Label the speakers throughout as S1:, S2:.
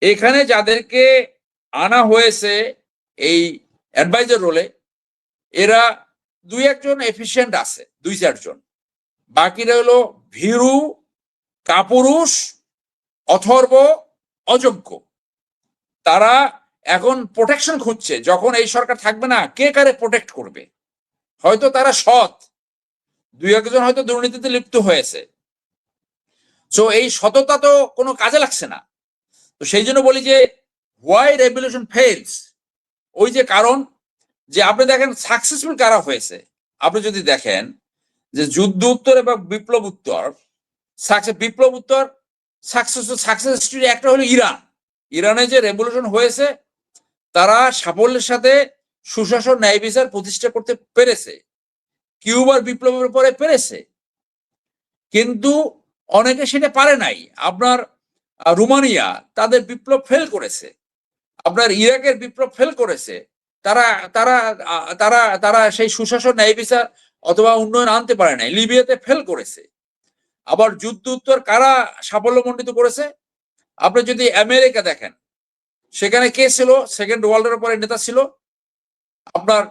S1: এখানে যাদেরকে আনা হয়েছে এই অ্যাডভাইজার রোলে, এরা দুই একজন এফিশিয়েন্ট আছে, 2-4 জন। বাকিরা হলো ভীরু, কাপুরুষ, অথর্ব, অযোগ্য। তারা এখন প্রোটেকশন খুঁজছে, যখন এই সরকার থাকবে না কে কারে প্রোটেক্ট করবে। হয়তো তারা সৎ, 2-1 জন হয়তো দুর্নীতিতে লিপ্ত হয়েছে, তো এই সততা তো কোনো কাজে লাগছে না। তো সেই জন্য বলি যে হোয়াই রেভলিউশন ফেলস, ওই যে কারণ যে আপনি দেখেন সাকসেসফুল কারা হয়েছে। আপনি যদি দেখেন যে যুদ্ধ উত্তর এবং বিপ্লব উত্তর, বিপ্লব উত্তর সাকসেস স্টোরি একটা হলো ইরান। ইরানে যে রেভলিউশন হয়েছে, তারা সাফল্যের সাথে সুশাসন, ন্যায় বিচার প্রতিষ্ঠা করতে পেরেছে। কিউবার বিপ্লবের পরে পেরেছে, কিন্তু অনেকে সেটা পারে নাই। আপনার রোমানিয়া তাদের বিপ্লব ফেল করেছে, আপনার ইরাকের বিপ্লব ফেল করেছে। তারা তারা তারা তারা সেই সুশাসন, ন্যায় বিচার অথবা উন্নয়ন আনতে পারে নাই। লিবিয়াতে ফেল করেছে। আবার যুদ্ধ উত্তর কারা সাফল্যমণ্ডিত করেছে? আপনি যদি আমেরিকা দেখেন, সেখানে কে ছিল সেকেন্ড ওয়ার্ল্ডের পরে নেতা? ছিল আপনার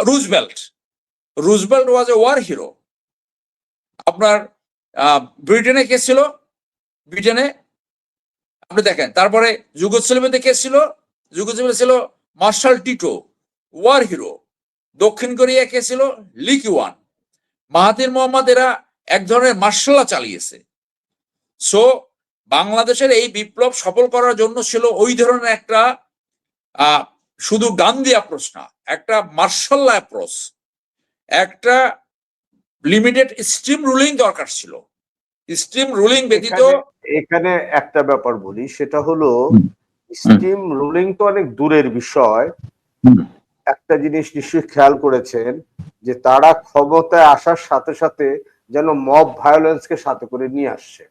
S1: Roosevelt. Roosevelt was a war hero. আপনার ব্রিটেনে কে ছিল? ব্রিটেনে আপনি দেখেন, তারপরে যুগোস্লাভিয়াতে কে ছিল? যুগোস্লাভিয়া ছিল মার্শাল টিটো, ওয়ার হিরো। দক্ষিণ কোরিয়া কে ছিল? লি কিওয়ান। মাহাথির মোহাম্মদ, এরা এক ধরনের মার্শাল্লা চালিয়েছে। সো বাংলাদেশের এই বিপ্লব সফল করার জন্য ছিল ওই ধরনের একটা শুধু গান্ধী অ্যাপ্রোচ না, একটা মার্শাল্লা অ্যাপ্রোচ, একটা লিমিটেড স্ট্রিম রুলিং দরকার ছিল। স্ট্রিম রুলিং ব্যতীত
S2: এখানে একটা ব্যাপার বলি, সেটা হলো স্ট্রিম রুলিং তো অনেক দূরের বিষয়। একটা জিনিস নিশ্চয়ই খেয়াল করেছেন যে তারা ক্ষমতায় আসার সাথে সাথে যেন মব ভায়োলেন্সকে সাথে করে নিয়ে আসছে।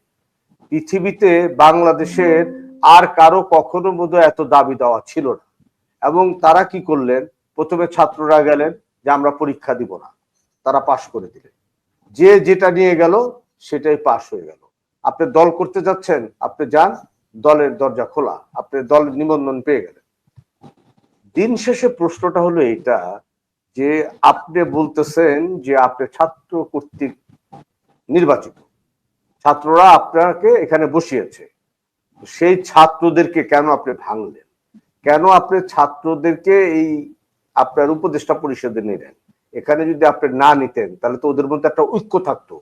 S2: পৃথিবীতে বাংলাদেশের আর কারো কখনো বোধহয় এত দাবি দেওয়া ছিল না। এবং তারা কি করলেন, প্রথমে ছাত্ররা গেলেন যে আমরা পরীক্ষা দিব না, তারা পাশ করে দিলেন। যে যেটা নিয়ে গেল সেটাই পাশ হয়ে গেল। আপনি দল করতে যাচ্ছেন, আপনি যান, দলের দরজা খোলা, আপনি দলের নিবন্ধন পেয়ে গেলেন। দিন শেষে প্রশ্নটা হলো এটা যে আপনি বলতেছেন যে আপনি ছাত্র কর্তৃক নির্বাচিত, ছাত্ররা আপনাকে এখানে বসিয়েছে, সেই ছাত্রদেরকে কেন আপনি ভাঙলেন? কেন আপনি ছাত্রদেরকে এই আপনার উপদেষ্টা পরিষদে নিলেন? এখানে যদি আপনি না নিতেন তাহলে তো ওদের মধ্যে একটা ঐক্য থাকতো,